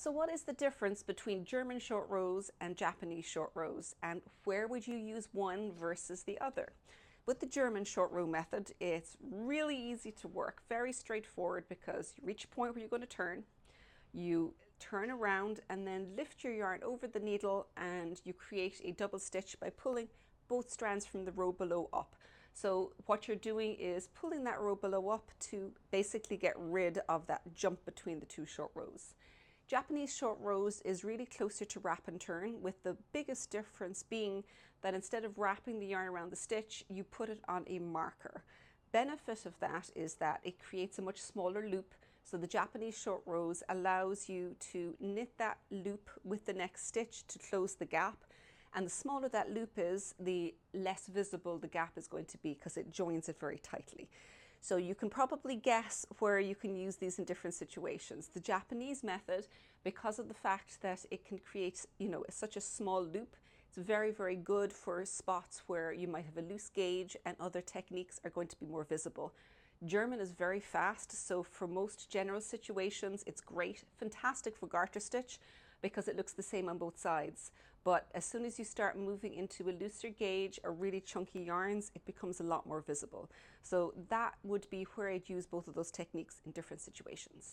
So what is the difference between German short rows and Japanese short rows, and where would you use one versus the other? With the German short row method, it's really easy to work, very straightforward, because you reach a point where you're going to turn, you turn around and then lift your yarn over the needle and you create a double stitch by pulling both strands from the row below up. So what you're doing is pulling that row below up to basically get rid of that jump between the two short rows. Japanese short rows is really closer to wrap and turn, with the biggest difference being that instead of wrapping the yarn around the stitch, you put it on a marker. Benefit of that is that it creates a much smaller loop. So the Japanese short rows allows you to knit that loop with the next stitch to close the gap. And the smaller that loop is, the less visible the gap is going to be because it joins it very tightly. So you can probably guess where you can use these in different situations. The Japanese method, because of the fact that it can create, such a small loop, it's very, very good for spots where you might have a loose gauge and other techniques are going to be more visible. German is very fast, so for most general situations, it's great. Fantastic for garter stitch because it looks the same on both sides. But as soon as you start moving into a looser gauge or really chunky yarns, it becomes a lot more visible. So that would be where I'd use both of those techniques in different situations.